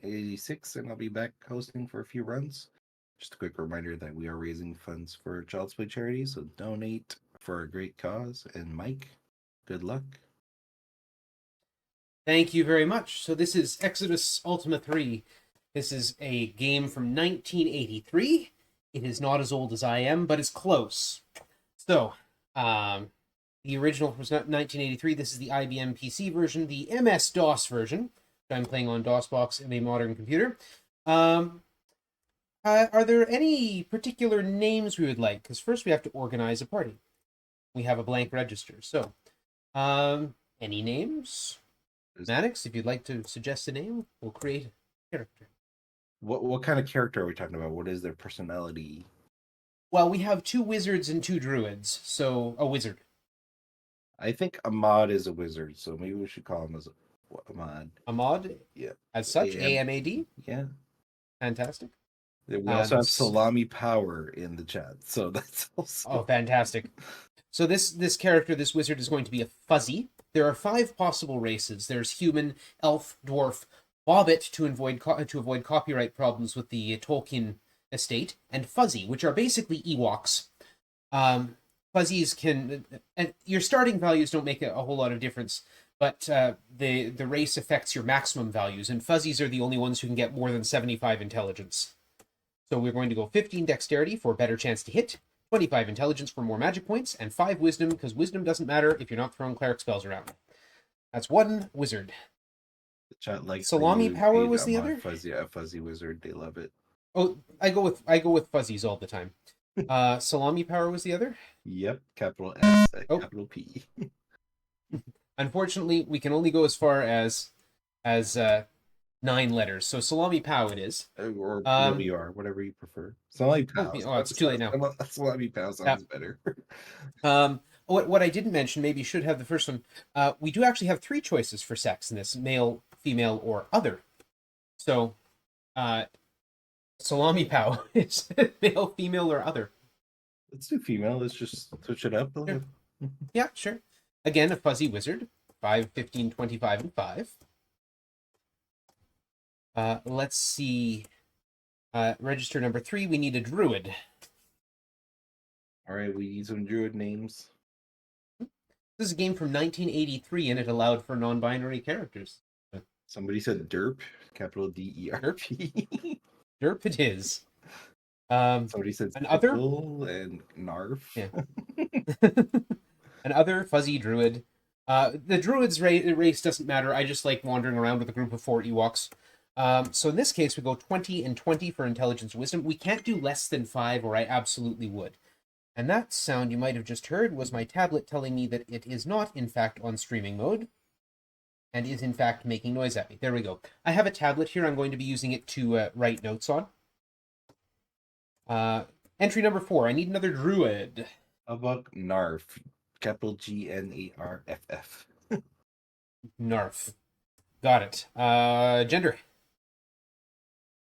86, and I'll be back hosting for a few runs. Just a quick reminder that we are raising funds for Child's Play charity, so donate for a great cause. And Mike, good luck. Thank you very much. So this is Exodus Ultima 3. This is a game from 1983. It is not as old as I am, but it's close. So, the original was 1983. This is the IBM PC version, the MS-DOS version, which I'm playing on DOSBox in a modern computer. Are there any particular names we would like? Because first we have to organize a party. We have a blank register. So, any names? Maddox, if you'd like to suggest a name, we'll create a character. What kind of character are we talking about? What is their personality? Well, we have 2 wizards and 2 druids, so a wizard. I think Ahmad is a wizard, so maybe we should call him as Ahmad. Ahmad? Yeah. As such, A-M-A-D? Yeah. Fantastic. We also have Salami Power in the chat, so that's also... Oh, fantastic. So this character, this wizard, is going to be a fuzzy. There are 5 possible races. There's human, elf, dwarf, bobbit to avoid copyright problems with the Tolkien estate, and fuzzy, which are basically Ewoks. Fuzzies can... your starting values don't make a whole lot of difference, but the race affects your maximum values, and fuzzies are the only ones who can get more than 75 intelligence. So we're going to go 15 dexterity for a better chance to hit, 25 intelligence for more magic points, and 5 wisdom, because wisdom doesn't matter if you're not throwing cleric spells around. That's 1 wizard. The chat likes Salami Power was the other? Fuzzy wizard, they love it. Oh, I go with fuzzies all the time. Salami Power was the other? Yep, capital S, capital P. Unfortunately, we can only go as far as 9 letters. So Salami Pow it is. Or WR, whatever you prefer. Salami Pow. Oh, it's too late now. Salami Pow sounds better. What I didn't mention, maybe you should have the first one. We do actually have 3 choices for sex in this: male, female, or other. So, Salami Pow is male, female, or other. Let's do female. Let's just switch it up. Sure. Yeah, sure. Again, a fuzzy wizard. 5, 15, 25, and 5. Let's see. Register number 3, we need a druid. All right, we need some druid names. This is a game from 1983, and it allowed for non-binary characters. Somebody said derp, capital D-E-R-P. Derp it is. Somebody said an other and Narf. Yeah. An other fuzzy druid. The druid's race doesn't matter. I just like wandering around with a group of 4 Ewoks. So in this case, we go 20 and 20 for intelligence and wisdom. We can't do less than 5, or I absolutely would. And that sound you might have just heard was my tablet telling me that it is not, in fact, on streaming mode, and is, in fact, making noise at me. There we go. I have a tablet here. I'm going to be using it to write notes on. Entry number 4. I need another druid. How about Narf? Capital G-N-A-R-F-F. Narf. Got it. Gender.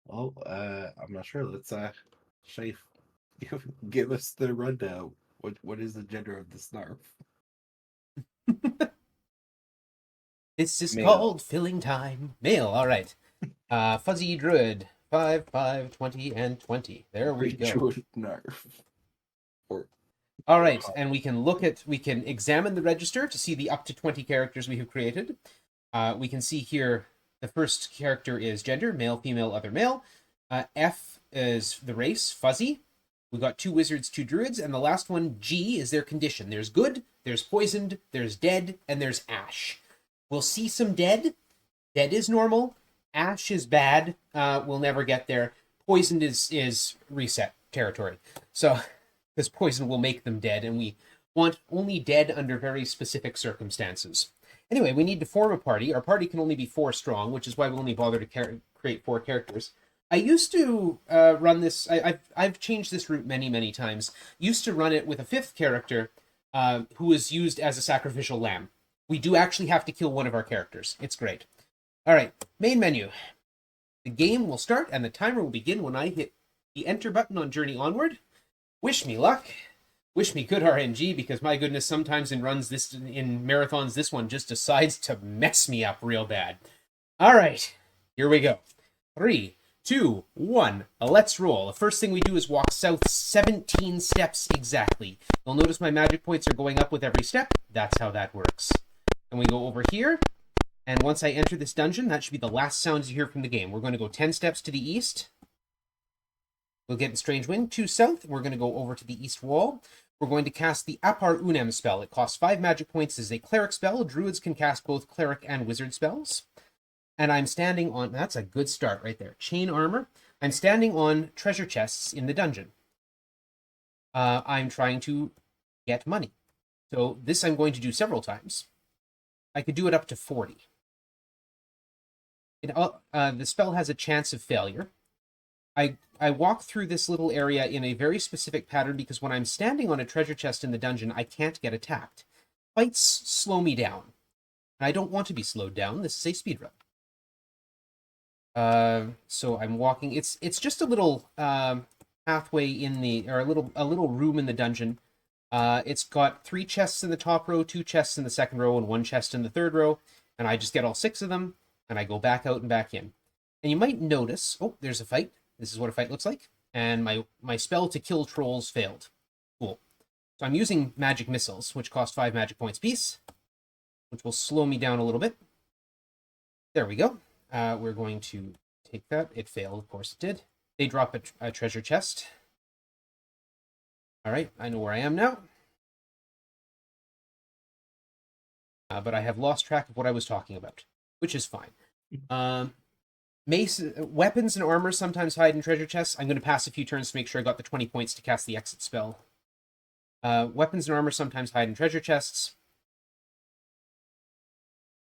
Well, I'm not sure. Let's Shaif, give us the rundown. What is the gender of the Snarf? This is called filling time. Male, all right. Fuzzy druid. 5, 5, 20, and 20. There we go. Narf. All right, and we can examine the register to see the up to 20 characters we have created. We can see here the first character is gender, male, female, other male. F is the race, fuzzy. We've got 2 wizards, 2 druids, and the last one, G, is their condition. There's good, there's poisoned, there's dead, and there's ash. We'll see some dead. Dead is normal. Ash is bad. We'll never get there. Poisoned is reset territory. So, because poison will make them dead, and we want only dead under very specific circumstances. Anyway, we need to form a party. Our party can only be 4 strong, which is why we only bother to create 4 characters. I used to run this... I've changed this route many, many times. Used to run it with a 5th character who was used as a sacrificial lamb. We do actually have to kill one of our characters. It's great. All right, main menu. The game will start, and the timer will begin when I hit the enter button on Journey Onward. Wish me luck. Wish me good RNG, because my goodness, sometimes in marathons, this one just decides to mess me up real bad. All right, here we go. 3, 2, 1. Let's roll. The first thing we do is walk south 17 steps exactly. You'll notice my magic points are going up with every step. That's how that works. And we go over here. And once I enter this dungeon, that should be the last sounds you hear from the game. We're going to go 10 steps to the east. We'll get the Strange Wind. 2 south. We're going to go over to the east wall. We're going to cast the Apar Unem spell. It costs 5 magic points as a cleric spell. Druids can cast both cleric and wizard spells. And I'm standing on... That's a good start right there. Chain armor. I'm standing on treasure chests in the dungeon. I'm trying to get money. So this I'm going to do several times. I could do it up to 40. The spell has a chance of failure. I walk through this little area in a very specific pattern because when I'm standing on a treasure chest in the dungeon, I can't get attacked. Fights slow me down. And I don't want to be slowed down. This is a speedrun. So I'm walking. It's just a little pathway in the, or a little room in the dungeon. It's got 3 chests in the top row, 2 chests in the second row, and 1 chest in the third row. And I just get all 6 of them, and I go back out and back in. And you might notice, oh, there's a fight. This is what a fight looks like. And my spell to kill trolls failed. Cool. So I'm using magic missiles, which cost 5 magic points apiece, which will slow me down a little bit. There we go. We're going to take that. It failed, of course it did. They drop a treasure chest. All right, I know where I am now. But I have lost track of what I was talking about, which is fine. Weapons and armor sometimes hide in treasure chests. I'm going to pass a few turns to make sure I got the 20 points to cast the exit spell. Weapons and armor sometimes hide in treasure chests.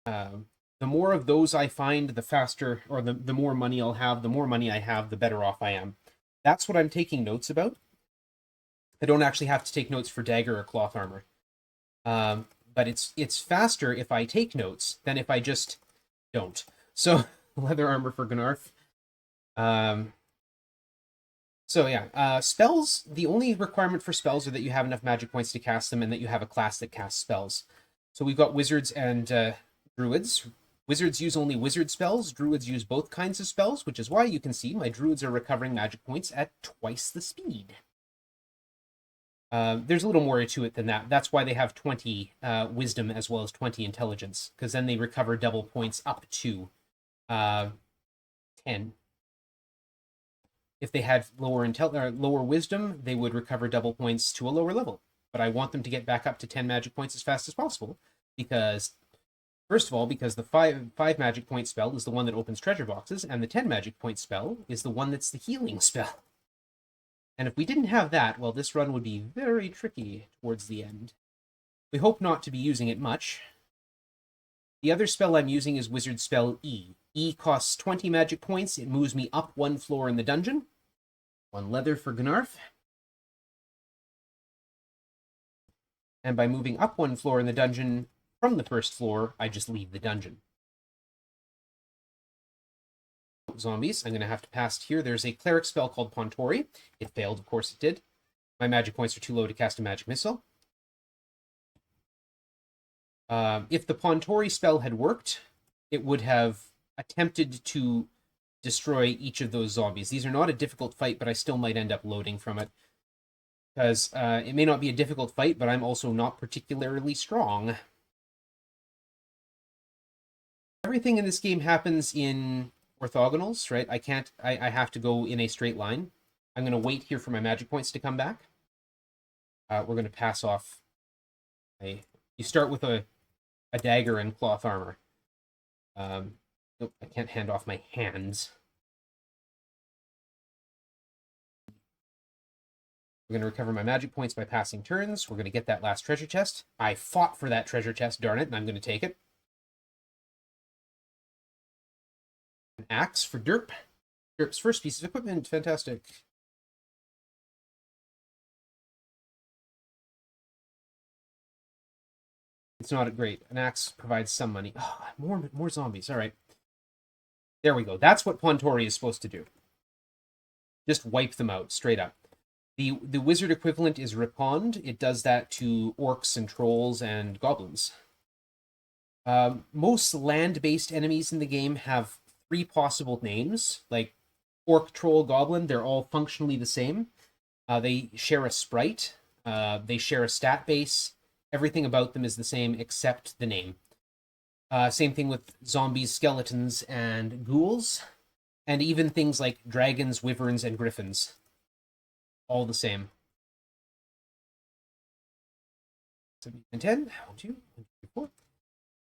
The more of those I find, the faster, or the more money I'll have. The more money I have, the better off I am. That's what I'm taking notes about. I don't actually have to take notes for dagger or cloth armor. But it's faster if I take notes than if I just don't. So, leather armor for Gunarth. So yeah, spells, the only requirement for spells are that you have enough magic points to cast them and that you have a class that casts spells. So we've got wizards and druids. Wizards use only wizard spells. Druids use both kinds of spells, which is why you can see my druids are recovering magic points at twice the speed. There's a little more to it than that. That's why they have 20 wisdom as well as 20 intelligence, because then they recover double points up to 10. If they had lower wisdom, they would recover double points to a lower level. But I want them to get back up to 10 magic points as fast as possible, because, first of all, because the 5 magic point spell is the one that opens treasure boxes, and the 10 magic point spell is the one that's the healing spell. And if we didn't have that, well, this run would be very tricky towards the end. We hope not to be using it much. The other spell I'm using is Wizard Spell E. E costs 20 magic points. It moves me up 1 floor in the dungeon. 1 leather for Gunarth. And by moving up 1 floor in the dungeon from the first floor, I just leave the dungeon. Zombies. I'm going to have to pass here. There's a cleric spell called Pontori. It failed, of course it did. My magic points are too low to cast a magic missile. If the Pontori spell had worked, it would have attempted to destroy each of those zombies. These are not a difficult fight, but I still might end up loading from it. Because it may not be a difficult fight, but I'm also not particularly strong. Everything in this game happens in orthogonals, right? I have to go in a straight line. I'm going to wait here for my magic points to come back. We're going to pass off. You start with a dagger and cloth armor. Nope, I can't hand off my hands. We're going to recover my magic points by passing turns. We're going to get that last treasure chest. I fought for that treasure chest, darn it, and I'm going to take it. An axe for Derp. Derp's first piece of equipment. Fantastic. It's not great. An axe provides some money. Oh, more zombies. All right. There we go. That's what Pontori is supposed to do. Just wipe them out, straight up. The wizard equivalent is Ripond. It does that to orcs and trolls and goblins. Most land-based enemies in the game have three possible names, like orc, troll, goblin. They're all functionally the same. They share a sprite. They share a stat base. Everything about them is the same except the name. Same thing with zombies, skeletons, and ghouls. And even things like dragons, wyverns, and griffins. All the same. 7, 8, 10. 1, 2, 1, 2, 3, 4.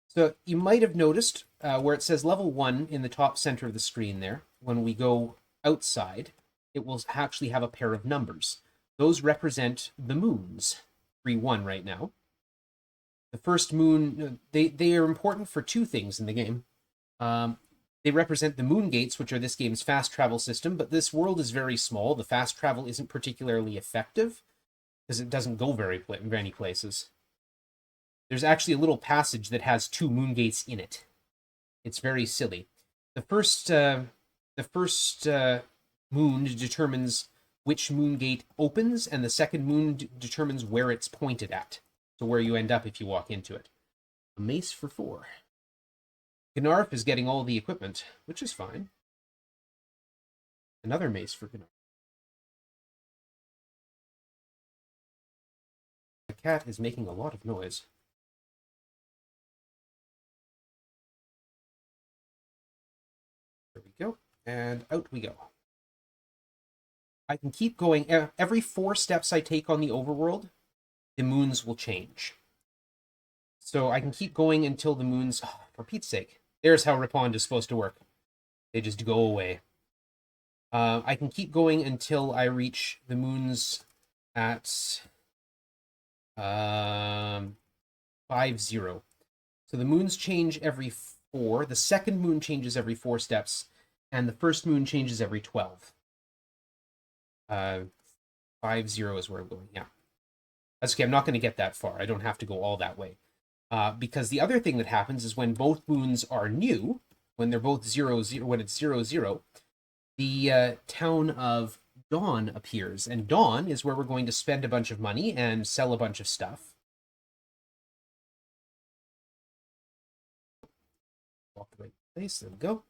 So you might have noticed where it says level 1 in the top center of the screen there. When we go outside, it will actually have a pair of numbers. Those represent the moons. 3, 1 right now. The first moon, they are important for two things in the game. They represent the moon gates, which are this game's fast travel system, but this world is very small. The fast travel isn't particularly effective because it doesn't go very many places. There's actually a little passage that has 2 moon gates in it. It's very silly. The first moon determines which moon gate opens, and the second moon determines where it's pointed at. So where you end up if you walk into it. A mace for 4. Gnarf is getting all the equipment, which is fine. Another mace for Gnarf. The cat is making a lot of noise. There we go. And out we go. I can keep going. Every 4 steps I take on the overworld, the moons will change. So I can keep going until the moons... Oh, for Pete's sake. There's how Ripond is supposed to work. They just go away. I can keep going until I reach the moons at 5-0. So the moons change every 4. The second moon changes every 4 steps. And the first moon changes every 12. 5-0 is where I'm going. Yeah. That's okay. I'm not going to get that far. I don't have to go all that way. Because the other thing that happens is when both moons are new, when they're both 0-0, when it's 0-0, the town of Dawn appears. And Dawn is where we're going to spend a bunch of money and sell a bunch of stuff. Walk the right place. There we go.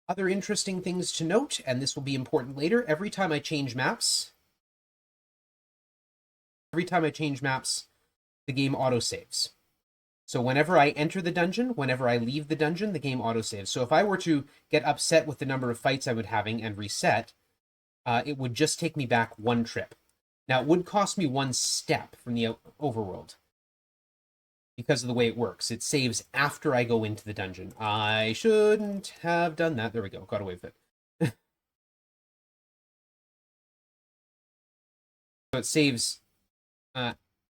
Other interesting things to note, and this will be important later, every time I change maps, the game autosaves. So whenever I enter the dungeon, whenever I leave the dungeon, the game autosaves. So if I were to get upset with the number of fights I would having and reset, it would just take me back 1 trip. Now, it would cost me 1 step from the overworld because of the way it works. It saves after I go into the dungeon. I shouldn't have done that. There we go. Got away with it. So it saves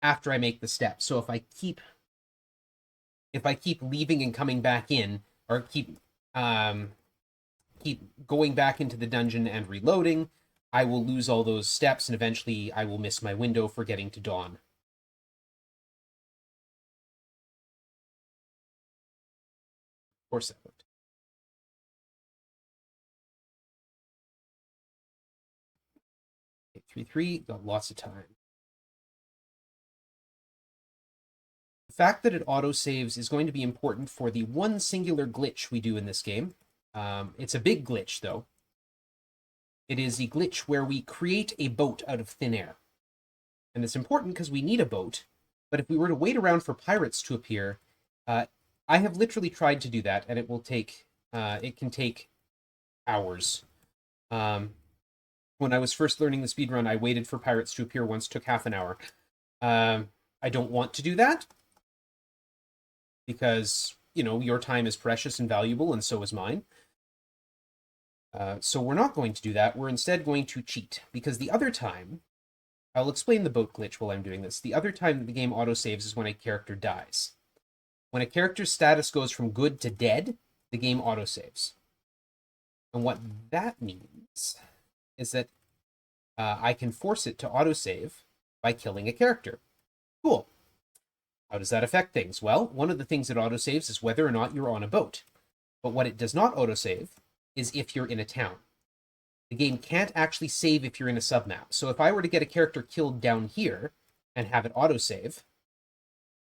after I make the step. So if I keep leaving and coming back in, or keep going back into the dungeon and reloading, I will lose all those steps, and eventually I will miss my window for getting to Dawn. Of course I would. 833, got lots of time. The fact that it autosaves is going to be important for the one singular glitch we do in this game. It's a big glitch, though. It is the glitch where we create a boat out of thin air. And it's important because we need a boat, but if we were to wait around for pirates to appear, I have literally tried to do that, and it will take, it can take hours. When I was first learning the speedrun, I waited for pirates to appear once, took half an hour. I don't want to do that, because, you know, your time is precious and valuable, and so is mine. So we're not going to do that. We're instead going to cheat, because the other time, I'll explain the boat glitch while I'm doing this. The other time that the game autosaves is when a character dies. When a character's status goes from good to dead, the game autosaves. And what that means is that I can force it to autosave by killing a character. Cool. How does that affect things? Well, one of the things it autosaves is whether or not you're on a boat. But what it does not autosave is if you're in a town. The game can't actually save if you're in a submap. So if I were to get a character killed down here and have it autosave,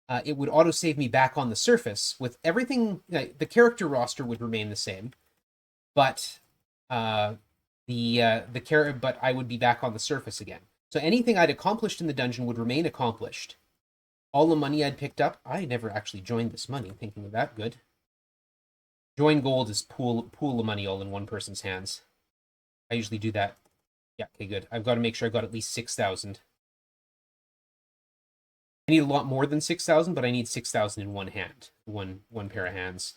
it would autosave me back on the surface with everything. The character roster would remain the same, but but I would be back on the surface again. So anything I'd accomplished in the dungeon would remain accomplished. All the money I'd picked up, I never actually joined this money. Thinking of that, good. Join gold is pool of money all in one person's hands. I usually do that. Yeah, okay, good. I've got to make sure I've got at least 6,000. I need a lot more than 6,000, but I need 6,000 in one hand, one pair of hands.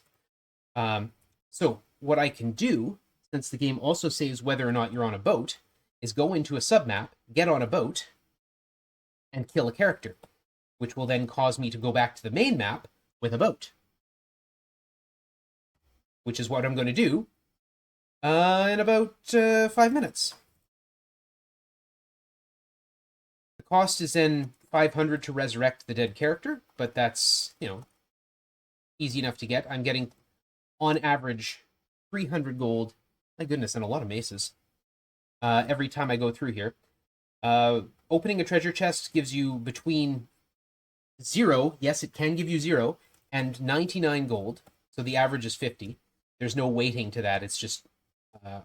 So what I can do, since the game also saves whether or not you're on a boat, is go into a submap, get on a boat, and kill a character, which will then cause me to go back to the main map with a boat, which is what I'm going to do in about 5 minutes. The cost is then 500 to resurrect the dead character, but that's, easy enough to get. I'm getting, on average, 300 gold. My goodness, and a lot of maces. Every time I go through here. Opening a treasure chest gives you between 0, yes, it can give you 0, and 99 gold. So the average is 50. There's no weighting to that. It's just a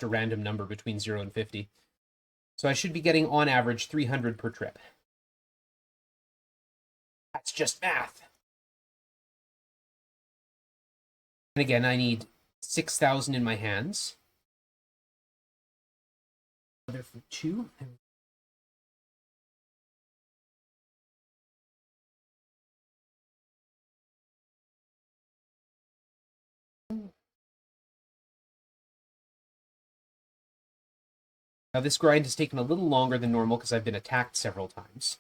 random number between 0 and 50. So I should be getting, on average, 300 per trip. That's just math. And again, I need 6,000 in my hands. There for 2. Now this grind has taken a little longer than normal because I've been attacked several times.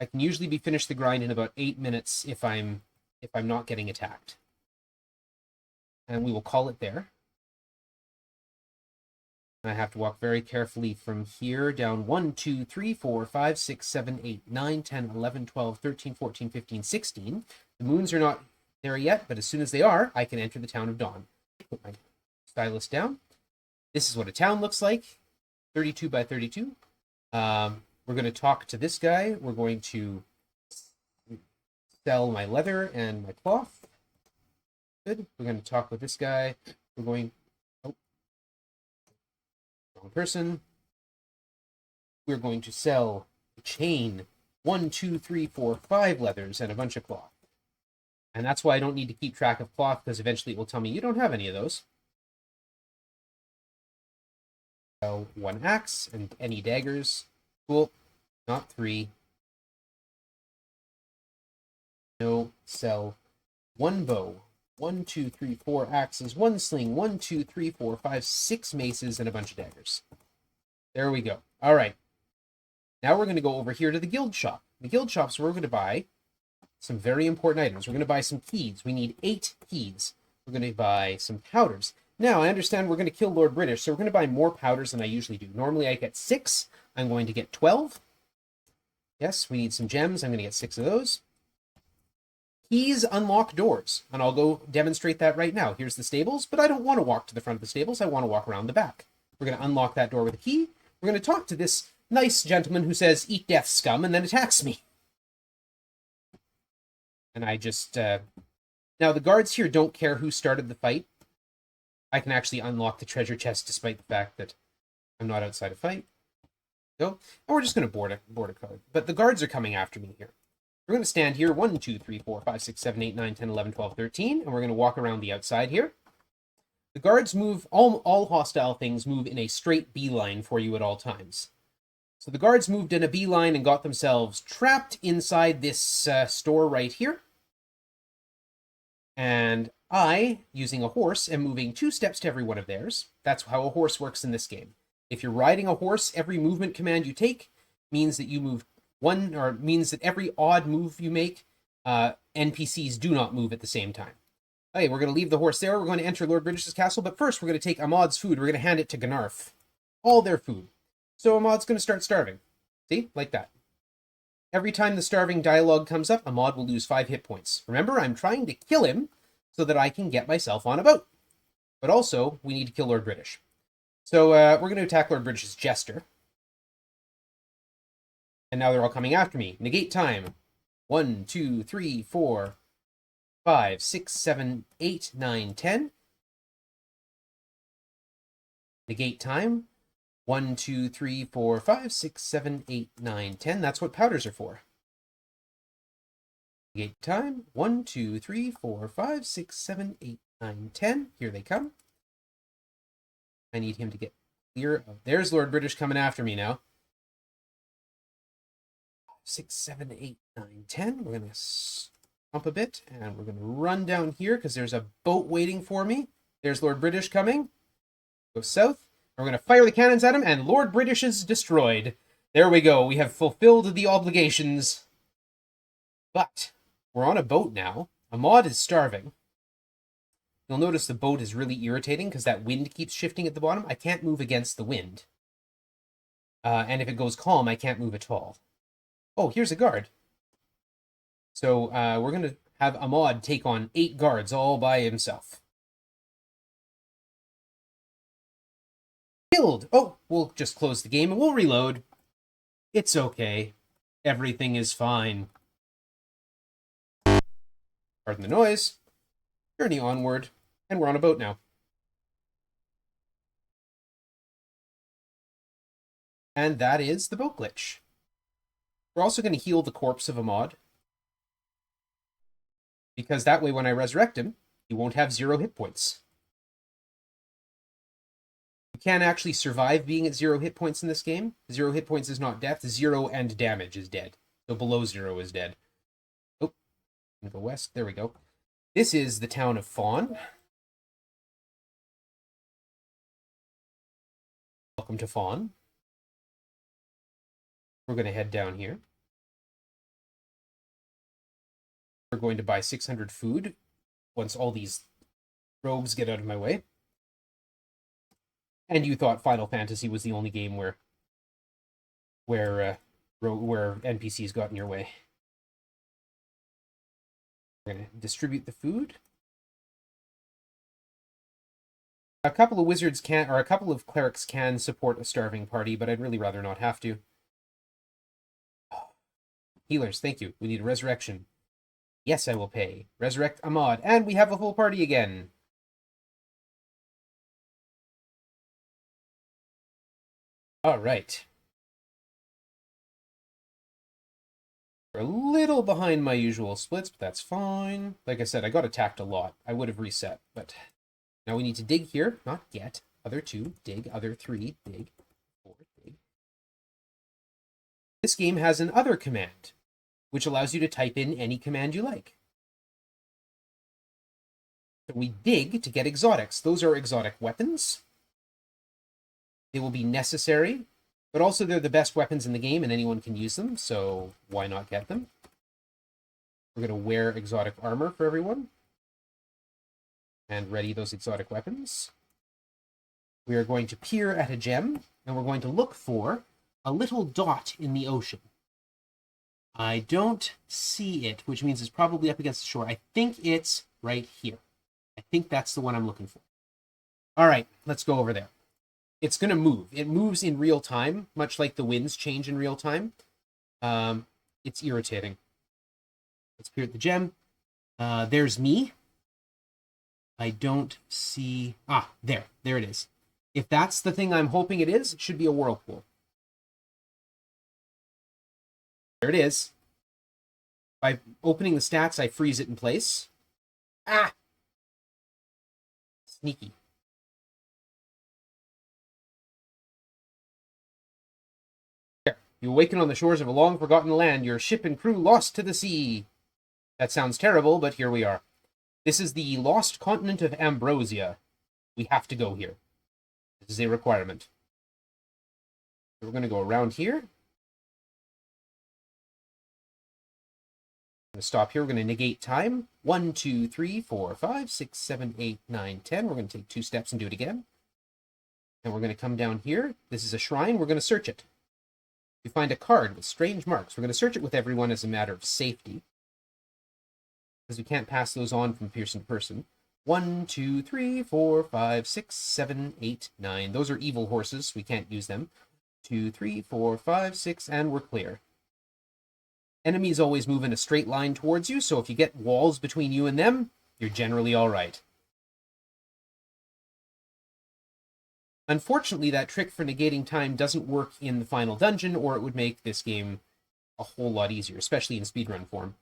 I can usually be finished the grind in about 8 minutes if I'm not getting attacked. And we will call it there. I have to walk very carefully from here down 1, 2, 3, 4, 5, 6, 7, 8, 9, 10, 11, 12, 13, 14, 15, 16. The moons are not there yet, but as soon as they are, I can enter the town of Dawn. Put my stylus down. This is what a town looks like. 32 by 32. We're going to talk to this guy. We're going to sell my leather and my cloth. Good. We're going to talk with this guy. We're going... Oh. Wrong person. We're going to sell a chain. 1, 2, 3, 4, 5 leathers and a bunch of cloth. And that's why I don't need to keep track of cloth, because eventually it will tell me you don't have any of those. Sell 1 axe and any daggers. Cool. Not 3. No. Sell 1 bow. 1, 2, 3, 4 axes, 1 sling, 1, 2, 3, 4, 5, 6 maces, and a bunch of daggers. There we go. All right. Now we're going to go over here to the guild shop. The guild shop's where we're going to buy some very important items. We're going to buy some keys. We need 8 keys. We're going to buy some powders. Now, I understand we're going to kill Lord British, so we're going to buy more powders than I usually do. Normally, I get 6. I'm going to get 12. Yes, we need some gems. I'm going to get 6 of those. Keys unlock doors, and I'll go demonstrate that right now. Here's the stables, but I don't want to walk to the front of the stables. I want to walk around the back. We're going to unlock that door with a key. We're going to talk to this nice gentleman who says, "Eat death, scum," and then attacks me. And I just... Now, the guards here don't care who started the fight. I can actually unlock the treasure chest despite the fact that I'm not outside a fight. So, and we're just going to board a card. But the guards are coming after me here. We're going to stand here 1, 2, 3, 4, 5, 6, 7, 8, 9, 10, 11, 12, 13, and we're going to walk around the outside here. The guards move, all hostile things move in a straight beeline for you at all times. So the guards moved in a beeline and got themselves trapped inside this store right here. And I, using a horse, am moving 2 steps to every one of theirs. That's how a horse works in this game. If you're riding a horse, every movement command you take means that you move means that every odd move you make, NPCs do not move at the same time. Okay, we're going to leave the horse there. We're going to enter Lord British's castle, but first we're going to take Ahmad's food. We're going to hand it to Gnarf. All their food. So Ahmad's going to start starving. See? Like that. Every time the starving dialogue comes up, Ahmad will lose 5 hit points. Remember, I'm trying to kill him so that I can get myself on a boat. But also, we need to kill Lord British. So we're going to attack Lord British's jester. And now they're all coming after me. Negate time. 1, 2, 3, 4, 5, 6, 7, 8, 9, 10. Negate time. 1, 2, 3, 4, 5, 6, 7, 8, 9, 10. That's what powders are for. Negate time. 1, 2, 3, 4, 5, 6, 7, 8, 9, 10. Here they come. I need him to get clear of... There's Lord British coming after me now. 6, 7, 8, 9, 10. We're going to stomp a bit, and we're going to run down here because there's a boat waiting for me. There's Lord British coming. Go south. We're going to fire the cannons at him, and Lord British is destroyed. There we go. We have fulfilled the obligations. But we're on a boat now. Ahmad is starving. You'll notice the boat is really irritating because that wind keeps shifting at the bottom. I can't move against the wind. And if it goes calm, I can't move at all. Oh, here's a guard. So we're going to have Ahmad take on 8 guards all by himself. Killed! Oh, we'll just close the game and we'll reload. It's okay. Everything is fine. Pardon the noise. Journey onward. And we're on a boat now. And that is the boat glitch. We're also going to heal the corpse of Ahmad. Because that way when I resurrect him, he won't have 0 hit points. You can't actually survive being at 0 hit points in this game. 0 hit points is not death. 0 and damage is dead. So below 0 is dead. Oh, I'm gonna go west. There we go. This is the town of Fawn. Welcome to Fawn. We're going to head down here. We're going to buy 600 food once all these rogues get out of my way. And you thought Final Fantasy was the only game where NPCs got in your way. We're going to distribute the food. A couple of wizards can, or a couple of clerics can support a starving party, but I'd really rather not have to. Healers, thank you. We need a resurrection. Yes, I will pay. Resurrect Ahmad, and we have a full party again. All right. We're a little behind my usual splits, but that's fine. Like I said, I got attacked a lot. I would have reset, but now we need to dig here. Not get. Other 2, dig. Other 3, dig. 4, dig. This game has an other command, which allows you to type in any command you like. So we dig to get exotics. Those are exotic weapons. They will be necessary, but also they're the best weapons in the game and anyone can use them, so why not get them? We're going to wear exotic armor for everyone. And ready those exotic weapons. We are going to peer at a gem, and we're going to look for a little dot in the ocean. I don't see it, which means it's probably up against the shore. I think it's right here. I think that's the one I'm looking for. All right, let's go over there. It's going to move. It moves in real time, much like the winds change in real time. It's irritating. Let's peer at the gem. There's me. I don't see... Ah, there. There it is. If that's the thing I'm hoping it is, it should be a whirlpool. There it is. By opening the stats, I freeze it in place. Ah! Sneaky. There. You awaken on the shores of a long-forgotten land, your ship and crew lost to the sea. That sounds terrible, but here we are. This is the lost continent of Ambrosia. We have to go here. This is a requirement. So we're going to go around here. Going to stop here. We're going to negate time. 1, 2, 3, 4, 5, 6, 7, 8, 9, 10. We're going to take 2 steps and do it again. And we're going to come down here. This is a shrine. We're going to search it. We find a card with strange marks. We're going to search it with everyone as a matter of safety, because we can't pass those on from person to person. 1, 2, 3, 4, 5, 6, 7, 8, 9. Those are evil horses. We can't use them. 2, 3, 4, 5, 6, and we're clear. Enemies always move in a straight line towards you, so if you get walls between you and them, you're generally all right. Unfortunately, that trick for negating time doesn't work in the final dungeon, or it would make this game a whole lot easier, especially in speedrun form.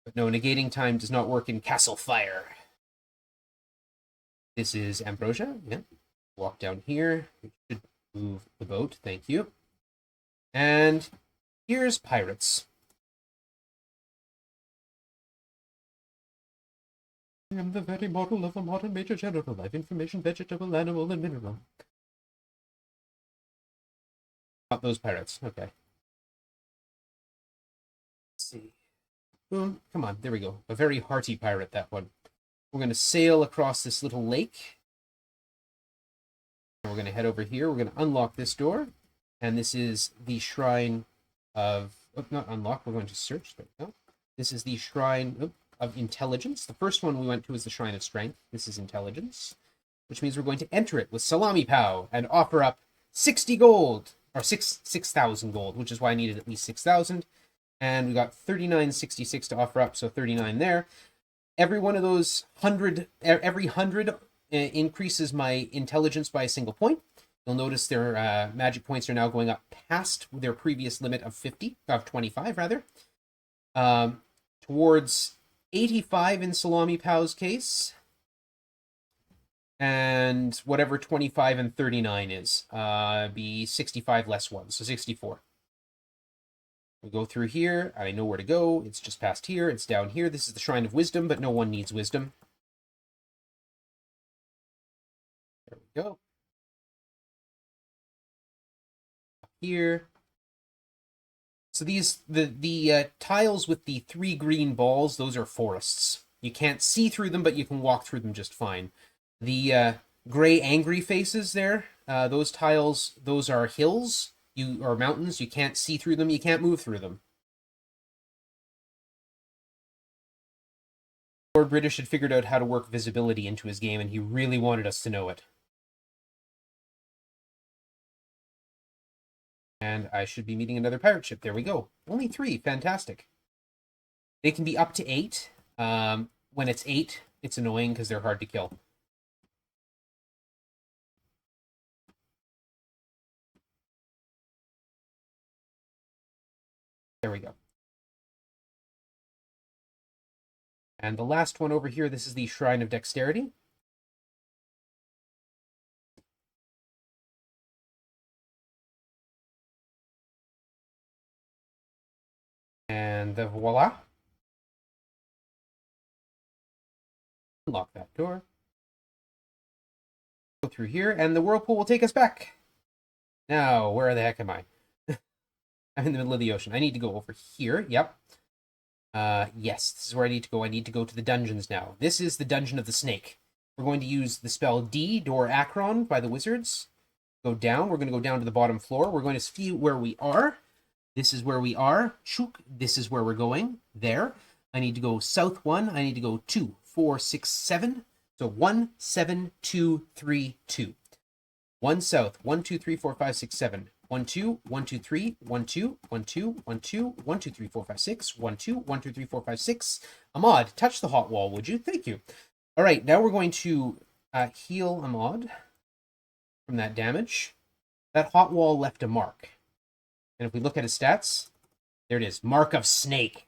But no, negating time does not work in Castle Fire. This is Ambrosia. Yeah. Walk down here. We should move the boat. Thank you. And here's Pirates. I am the very model of a modern major general life, information, vegetable, animal, and mineral. Not those pirates. Okay. Let's see. Boom. Come on. There we go. A very hearty pirate, that one. We're going to sail across this little lake. And we're going to head over here. We're going to unlock this door. And this is the shrine of... Oh, not unlock. We're going to search. There we go. This is the shrine of intelligence. The first one we went to is the shrine of strength. This is intelligence, which means we're going to enter it with Salami Pow and offer up 60 gold, or 6,000 gold, which is why I needed at least 6,000. And we got 39.66 to offer up, so 39 there. Every one of those 100, every 100 increases my intelligence by a single point. You'll notice their magic points are now going up past their previous limit of 25 rather. Towards 85 in Salami Pow's case. And whatever 25 and 39 is, be 65 less 1, so 64. We go through here. I know where to go. It's just past here. It's down here. This is the Shrine of Wisdom, but no one needs wisdom. There we go. Here. So these the tiles with the 3 green balls, those are forests. You can't see through them, but you can walk through them just fine. The gray angry faces there, those tiles, those are hills, or mountains. You can't see through them, you can't move through them. Lord British had figured out how to work visibility into his game, and he really wanted us to know it. And I should be meeting another pirate ship. There we go. Only 3. Fantastic. They can be up to 8. When it's 8, it's annoying because they're hard to kill. There we go. And the last one over here, this is the Shrine of Dexterity. And voila. Unlock that door. Go through here, and the whirlpool will take us back. Now, where the heck am I? I'm in the middle of the ocean. I need to go over here. Yep. Yes, this is where I need to go. I need to go to the dungeons now. This is the Dungeon of the Snake. We're going to use the spell D, Door Akron, by the wizards. Go down. We're going to go down to the bottom floor. We're going to see where we are. This is where we are. Chook. This is where we're going. There. I need to go south 1. I need to go 2, 4, 6, 7. So 1, 7, 2, 3, 2. 1 south. 1, 2, 3, 4, 5, 6, 7. 1, 2, 1, 2, 3, 1, 2, 1, 2, 1, 2, 1, 2, 3, 4, 5, 6, 1, 2, 1, 2, 3, 4, 5, 6. Ahmad, touch the hot wall, would you? Thank you. All right, now we're going to heal Ahmad from that damage. That hot wall left a mark. And if we look at his stats, there it is, Mark of Snake.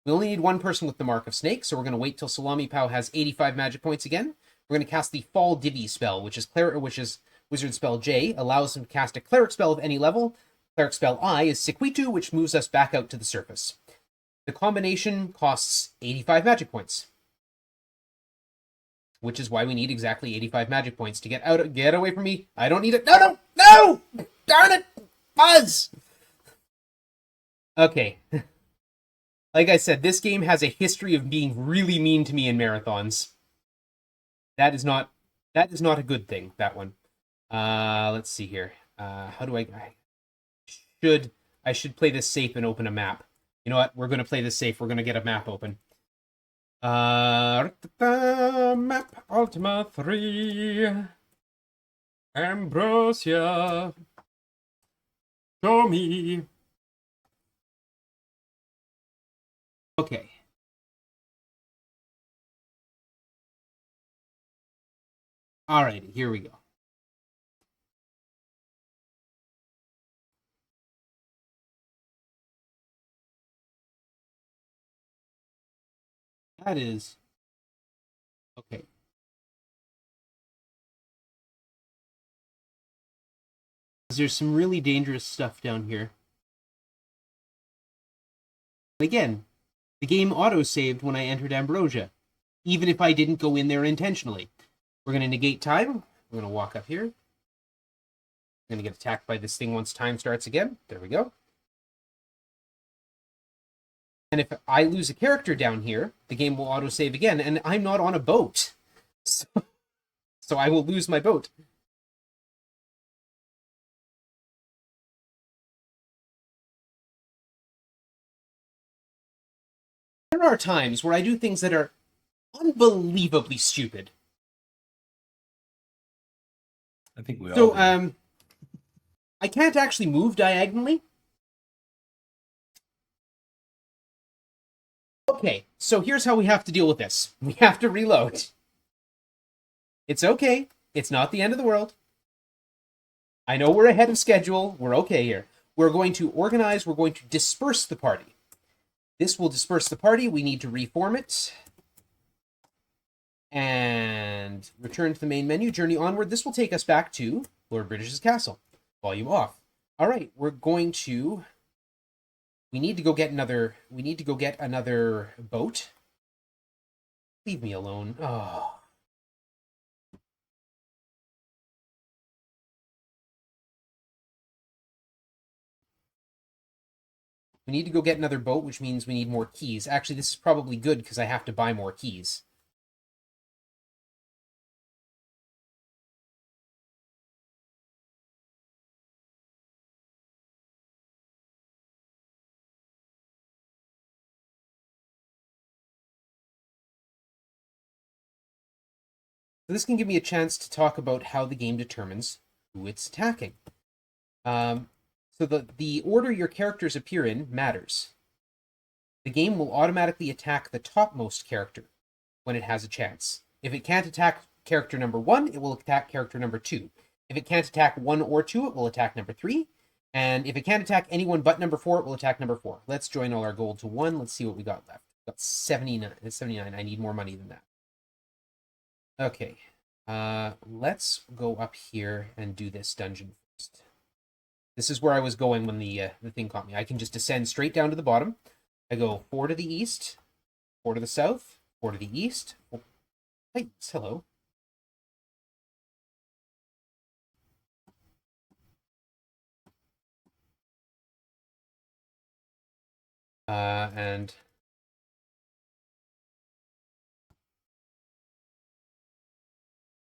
We only need 1 person with the Mark of Snake, so we're going to wait till Salami Pow has 85 magic points again. We're going to cast the Fall Divvy spell, which is Wizard Spell J, allows him to cast a Cleric spell of any level. Cleric spell I is Sequitu, which moves us back out to the surface. The combination costs 85 magic points, which is why we need exactly 85 magic points to get away from me. I don't need it. No! Darn it! Buzz! Okay. Like I said, this game has a history of being really mean to me in marathons. That is not a good thing, that one. Let's see here. How do I should play this safe and open a map. You know what? We're going to play this safe. We're going to get a map open. Map Ultima 3. Ambrosia. Show me. Okay. Alrighty, here we go. That is okay. There's some really dangerous stuff down here. Again, the game auto-saved when I entered Ambrosia, even if I didn't go in there intentionally. We're going to negate time. We're going to walk up here. We're going to get attacked by this thing once time starts again. There we go. And if I lose a character down here, the game will auto-save again, and I'm not on a boat. So I will lose my boat. There are times where I do things that are unbelievably stupid. I think we all So, do. I can't actually move diagonally. Okay, so here's how we have to deal with this. We have to reload. It's okay. It's not the end of the world. I know we're ahead of schedule. We're okay here. We're going to organize. We're going to disperse the party. This will disperse the party. We need to reform it. And return to the main menu. Journey onward. This will take us back to Lord British's castle. Volume off. All right, we're going to... We need to go get another boat. Leave me alone. Oh. We need to go get another boat, which means we need more keys. Actually, this is probably good because I have to buy more keys. So this can give me a chance to talk about how the game determines who it's attacking. So the order your characters appear in matters. The game will automatically attack the topmost character when it has a chance. If it can't attack character number 1, it will attack character number 2. If it can't attack 1 or 2, it will attack number 3. And if it can't attack anyone but number 4, it will attack number 4. Let's join all our gold to 1. Let's see what we got left. We got 79. 79. I need more money than that. Okay. Let's go up here and do this dungeon first. This is where I was going when the thing caught me. I can just descend straight down to the bottom. I go 4 to the east, 4 to the south, 4 to the east. Oh, hey, hello. And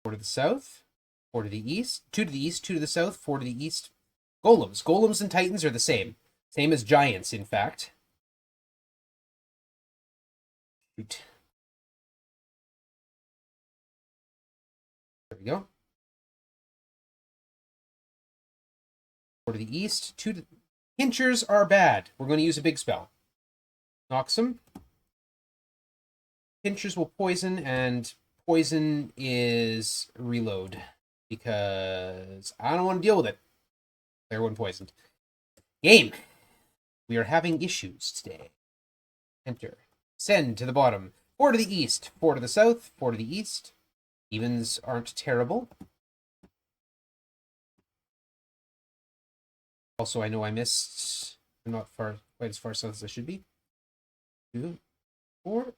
4 to the south, 4 to the east, 2 to the east, 2 to the south, 4 to the east. Golems. Golems and titans are the same. Same as giants, in fact. Shoot. There we go. 4 to the east, 2 to... Pinchers are bad. We're going to use a big spell. Knocks them. Pinchers will poison, and poison is reload. Because I don't want to deal with it. Everyone poisoned. Game. We are having issues today. Enter. Send to the bottom. 4 to the east. 4 to the south. 4 to the east. Evens aren't terrible. Also, I know I missed. I'm not quite as far south as I should be. 2, 4.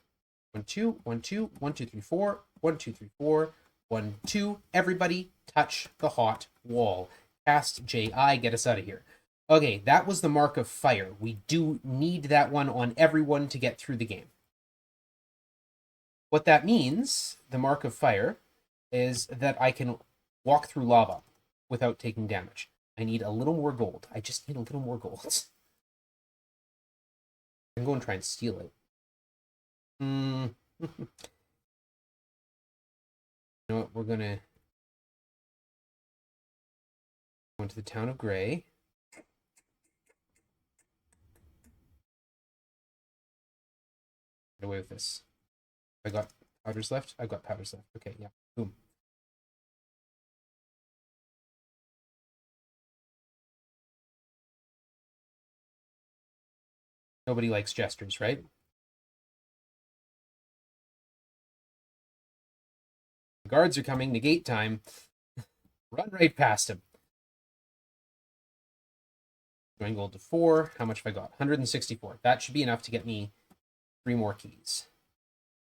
1, 2, 1, 2, 1, 2, 3, 4. 1, 2, 3, 4. 1, 2. Everybody touch the hot wall. Cast JI, get us out of here. Okay, that was the mark of fire. We do need that one on everyone to get through the game. What that means, the mark of fire, is that I can walk through lava without taking damage. I need a little more gold. I just need a little more gold. I can go and try and steal it. You know what? We're gonna go into the town of Gray. Get away with this. I got powders left. I've got powders left. Okay, yeah. Boom. Nobody likes jesters, right? The guards are coming. Negate time. Run right past him. Going gold to 4. How much have I got? 164. That should be enough to get me 3 more keys.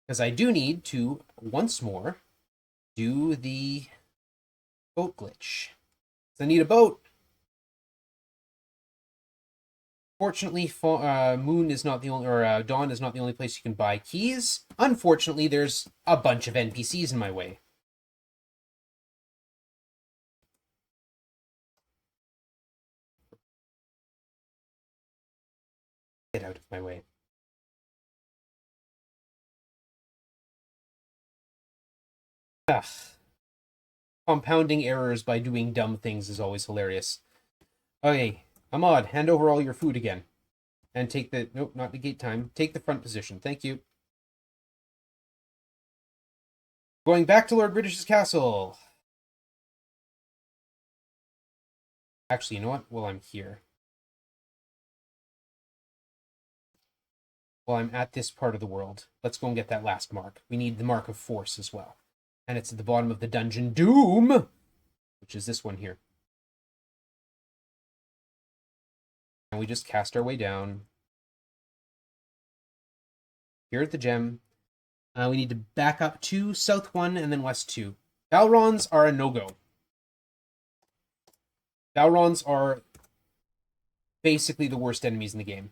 Because I do need to, once more, do the boat glitch. I need a boat. Fortunately, Moon is not the only, or Dawn is not the only place you can buy keys. Unfortunately, there's a bunch of NPCs in my way. Get out of my way. Ugh. Compounding errors by doing dumb things is always hilarious. Okay, Ahmad, hand over all your food again. And take the... Nope, not negate time. Take the front position. Thank you. Going back to Lord British's castle. Actually, you know what? While I'm here. While I'm at this part of the world, let's go and get that last mark. We need the Mark of Force as well. And it's at the bottom of the dungeon Doom, which is this one here. And we just cast our way down. Here at the gem. We need to back up to South 1 and then West 2. Balrons are a no-go. Balrons are basically the worst enemies in the game.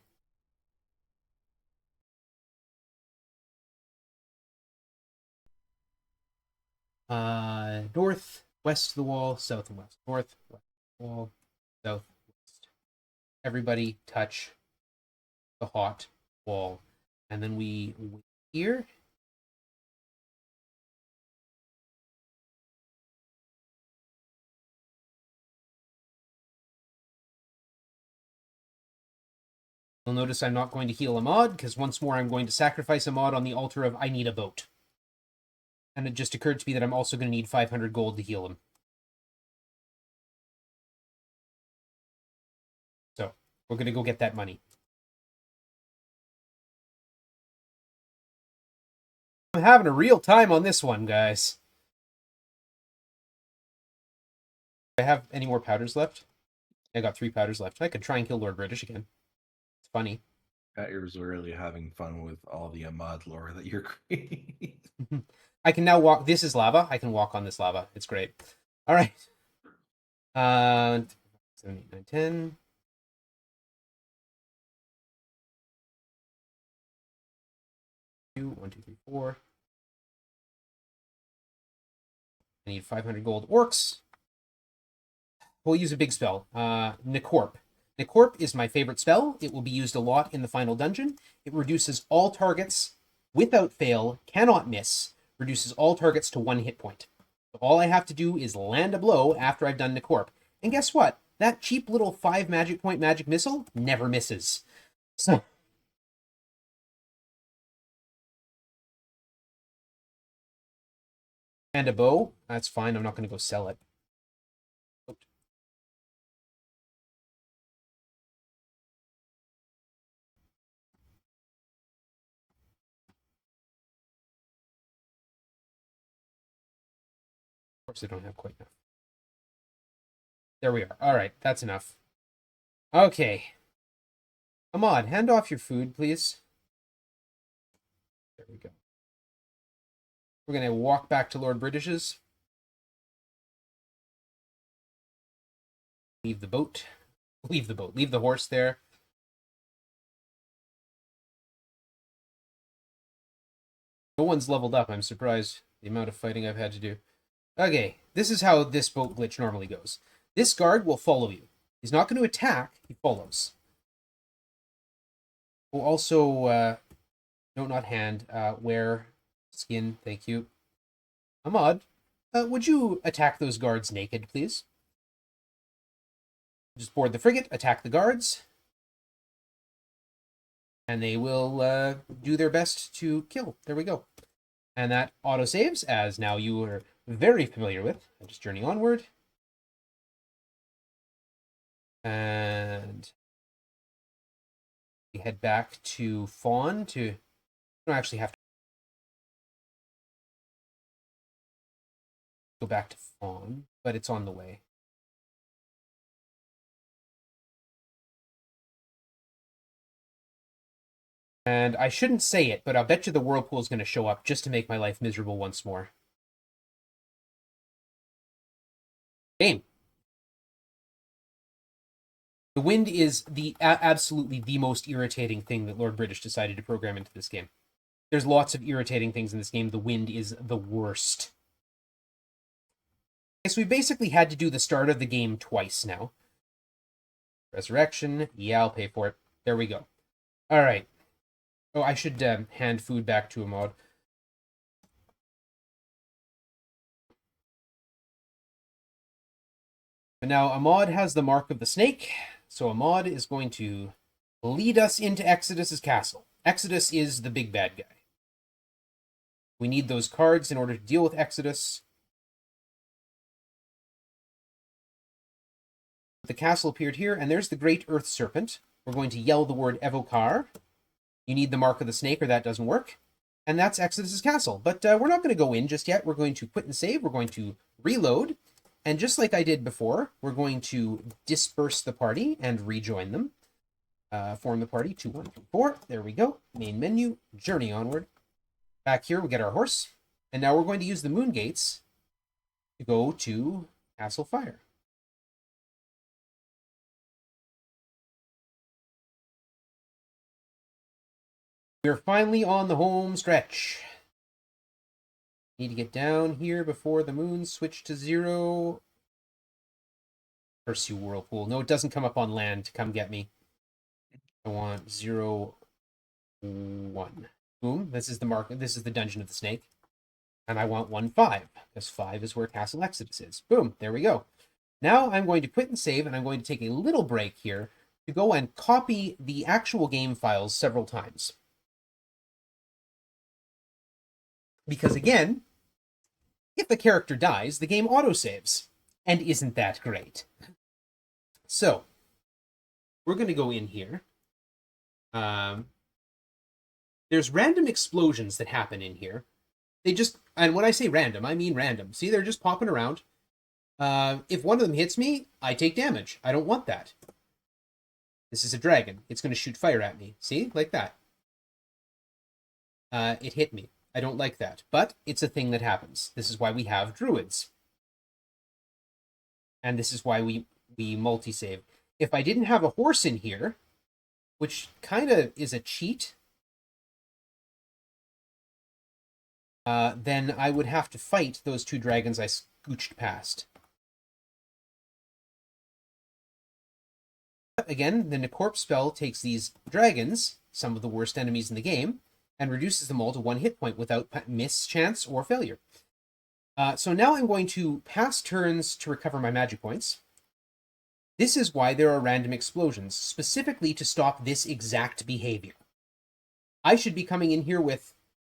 North, west of the wall, south and west. North, west of the wall, south, west. Everybody touch the hot wall. And then we wait here. You'll notice I'm not going to heal Ahmad, because once more I'm going to sacrifice Ahmad on the altar of I need a boat. And it just occurred to me that I'm also going to need 500 gold to heal him. So, we're going to go get that money. I'm having a real time on this one, guys. Do I have any more powders left? I got 3 powders left. I could try and kill Lord British again. It's funny. You're really having fun with all the Ahmad lore that you're creating. I can now walk. This is lava. I can walk on this lava. It's great. All right. 7, 8, 9, 10. Two, 1, 2, 3, 4. I need 500 gold orcs. We'll use a big spell. Nicorp. Nicorp is my favorite spell. It will be used a lot in the final dungeon. It reduces all targets without fail, cannot miss, reduces all targets to 1 hit point. So all I have to do is land a blow after I've done Nicorp. And guess what? That cheap little 5 magic point magic missile never misses. So... And a bow. That's fine. I'm not going to go sell it. Of course, I don't have quite enough. There we are. All right, that's enough. Okay. Ahmad, hand off your food, please. There we go. We're going to walk back to Lord British's. Leave the boat. Leave the boat. Leave the horse there. No one's leveled up. I'm surprised the amount of fighting I've had to do. Okay, this is how this boat glitch normally goes. This guard will follow you. He's not going to attack. He follows. We'll also, no, not hand, wear skin. Thank you. Ahmad, would you attack those guards naked, please? Just board the frigate, attack the guards. and they will do their best to kill. There we go. And that autosaves, as now you are very familiar with. I just journey onward. And we head back to Fawn to... I don't actually have to go back to Fawn, but it's on the way. And I shouldn't say it, but I'll bet you the whirlpool is going to show up just to make my life miserable once more. Game. The wind is absolutely the most irritating thing that Lord British decided to program into this game. There's lots of irritating things in this game. The wind is the worst. Okay, so we basically had to do the start of the game twice now. Resurrection. Yeah, I'll pay for it. There we go. All right. Oh, I should hand food back to a mod. But now a mod has the mark of the snake, so a mod is going to lead us into Exodus's castle. Exodus is the big bad guy. We need those cards in order to deal with Exodus. The castle appeared here, and there's the Great Earth Serpent. We're going to yell the word Evokar. You need the mark of the snake, or that doesn't work. And that's Exodus's castle. But we're not going to go in just yet. We're going to quit and save. We're going to reload. And just like I did before, we're going to disperse the party and rejoin them. Form the party, 2, 1, 2, 4. There we go. Main menu, journey onward. Back here, we get our horse. And now we're going to use the moon gates to go to Castle Fire. We're finally on the home stretch. Need to get down here before the moon switch to 0. Pursue Whirlpool. No, it doesn't come up on land to come get me. I want 0, 1. Boom. This is the mark. This is the Dungeon of the Snake. And I want 1, 5. Because 5 is where Castle Exodus is. Boom. There we go. Now I'm going to quit and save, and I'm going to take a little break here to go and copy the actual game files several times. Because again, if a character dies, the game autosaves. And isn't that great? So, we're going to go in here. There's random explosions that happen in here. They just, and when I say random, I mean random. See, they're just popping around. If one of them hits me, I take damage. I don't want that. This is a dragon. It's going to shoot fire at me. See? Like that. It hit me. I don't like that, but it's a thing that happens. This is why we have druids. And this is why we multi-save. If I didn't have a horse in here, which kind of is a cheat, then I would have to fight those 2 dragons I scooched past. But again, the Nicorp spell takes these dragons, some of the worst enemies in the game, and reduces them all to 1 hit point without mischance or failure. So now I'm going to pass turns to recover my magic points. This is why there are random explosions, specifically to stop this exact behavior. I should be coming in here with,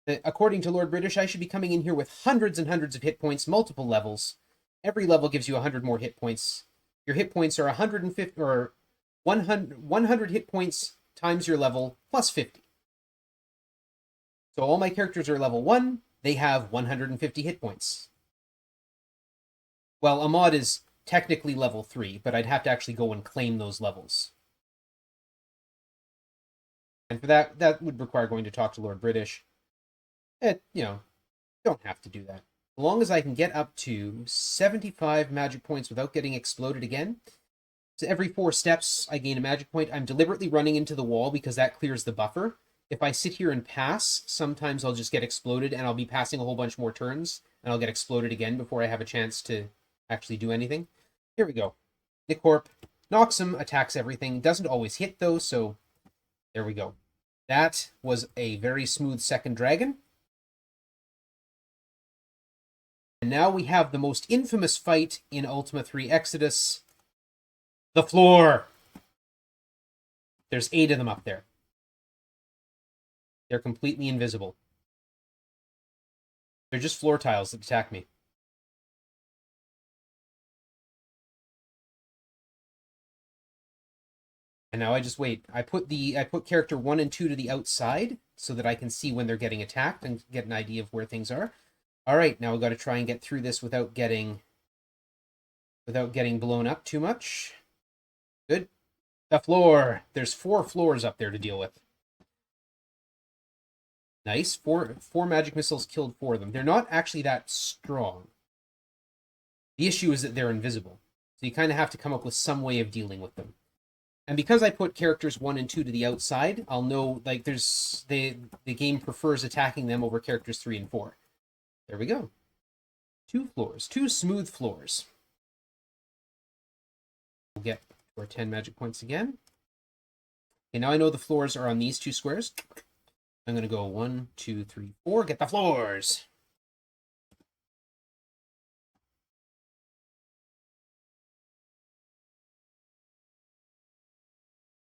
according to Lord British, I should be coming in here with hundreds and hundreds of hit points, multiple levels. Every level gives you 100 more hit points. Your hit points are 150 or 100 hit points times your level plus 50. So all my characters are level 1. They have 150 hit points. Well, a mod is technically level 3, but I'd have to actually go and claim those levels. And for that would require going to talk to Lord British. Don't have to do that. As long as I can get up to 75 magic points without getting exploded again. So every 4 steps, I gain a magic point. I'm deliberately running into the wall because that clears the buffer. If I sit here and pass, sometimes I'll just get exploded, and I'll be passing a whole bunch more turns, and I'll get exploded again before I have a chance to actually do anything. Here we go. Nicorp knocks him, attacks everything. Doesn't always hit, though, so there we go. That was a very smooth second dragon. And now we have the most infamous fight in Ultima 3 Exodus. The floor! There's 8 of them up there. They're completely invisible. They're just floor tiles that attack me. And now I just wait. I put character 1 and 2 to the outside so that I can see when they're getting attacked and get an idea of where things are. All right, now we've got to try and get through this without getting blown up too much. Good. The floor. There's 4 floors up there to deal with. Nice. Four magic missiles killed 4 of them. They're not actually that strong. The issue is that they're invisible. So you kind of have to come up with some way of dealing with them. And because I put characters 1 and 2 to the outside, I'll know, like, the game prefers attacking them over characters 3 and 4. There we go. 2 floors. 2 smooth floors. We'll get our 10 magic points again. Okay, now I know the floors are on these 2 squares. I'm going to go 1, 2, 3, 4. Get the floors!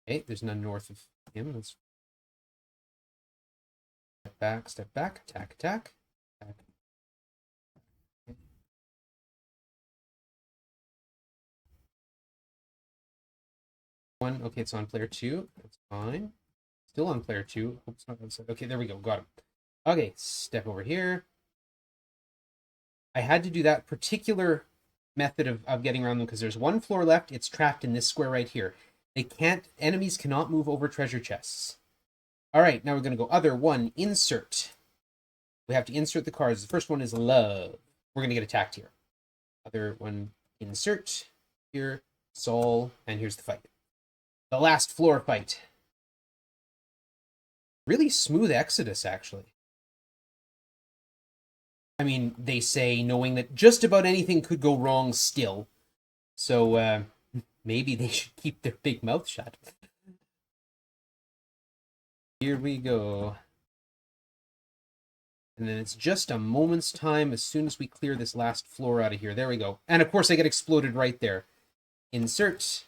Okay, there's none north of him. Let's step back, attack, attack. Attack. Okay. One, okay, it's on player 2. That's fine. Still on player 2. Hope it's not outside. Okay, there we go. Got him. Okay, step over here. I had to do that particular method of getting around them because there's 1 floor left. It's trapped in this square right here. Enemies cannot move over treasure chests. All right, now we're going to go other 1, insert. We have to insert the cards. The first one is love. We're going to get attacked here. Other 1, insert. Here, Sol, and here's the fight. The last floor fight. Really smooth exodus, actually. I mean, they say knowing that just about anything could go wrong still. So, maybe they should keep their big mouth shut. Here we go. And then it's just a moment's time as soon as we clear this last floor out of here. There we go. And of course I get exploded right there. Insert.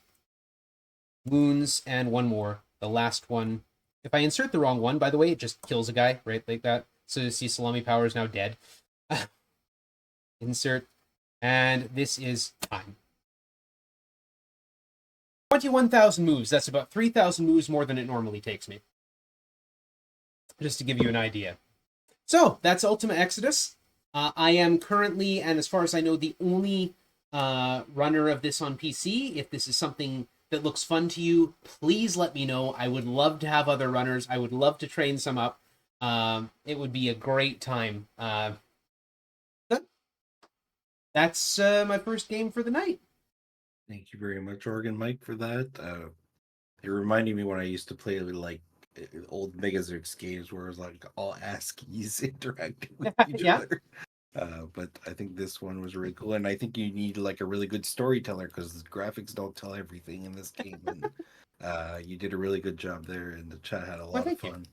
Wounds, and 1 more. The last one. If I insert the wrong one, by the way, it just kills a guy, right? Like that. So you see Salami Power is now dead. Insert. And this is time. 21,000 moves. That's about 3,000 moves more than it normally takes me. Just to give you an idea. So, that's Ultima Exodus. I am currently, and as far as I know, the only runner of this on PC. If this is something that looks fun to you, please let me know. I would love to have other runners. I would love to train some up. It would be a great time. That's my first game for the night. Thank you very much, organMike, for that. It reminded me when I used to play like old Megazerx games where it was like all ASCIIs interacting with each Yeah. other. But I think this one was really cool, and I think you need like a really good storyteller because the graphics don't tell everything in this game. And you did a really good job there, and the chat had a lot of fun.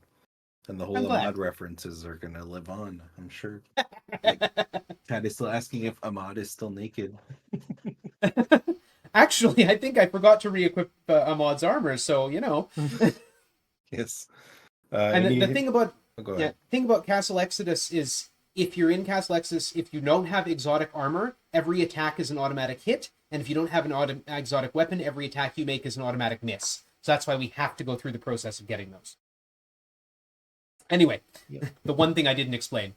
And the whole Ahmad references are gonna live on, I'm sure. Like, chat is still asking if Ahmad is still naked. Actually, I think I forgot to re-equip Ahmad's armor, so you know. Yes. And the thing about thing about Castle Exodus is if you're in Castle Exodus, if you don't have exotic armor, every attack is an automatic hit, and if you don't have an exotic weapon, every attack you make is an automatic miss. So that's why we have to go through the process of getting those. Anyway, the one thing I didn't explain.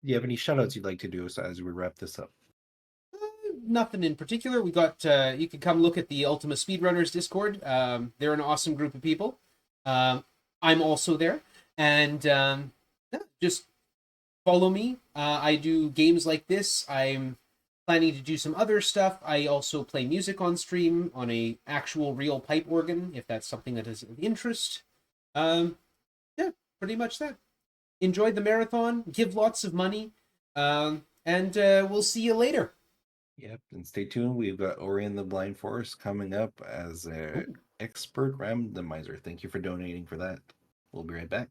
Do you have any shoutouts you'd like to do as we wrap this up? Nothing in particular. We got you can come look at the Ultima Speedrunners Discord. They're an awesome group of people. I'm also there, and just follow me. I do games like this. I'm planning to do some other stuff. I also play music on stream on a actual real pipe organ, if that's something that is of interest. Yeah, pretty much that. Enjoy the marathon. Give lots of money, and we'll see you later. Yep, and stay tuned. We've got Ori and the Blind Forest coming up as an expert randomizer. Thank you for donating for that. We'll be right back.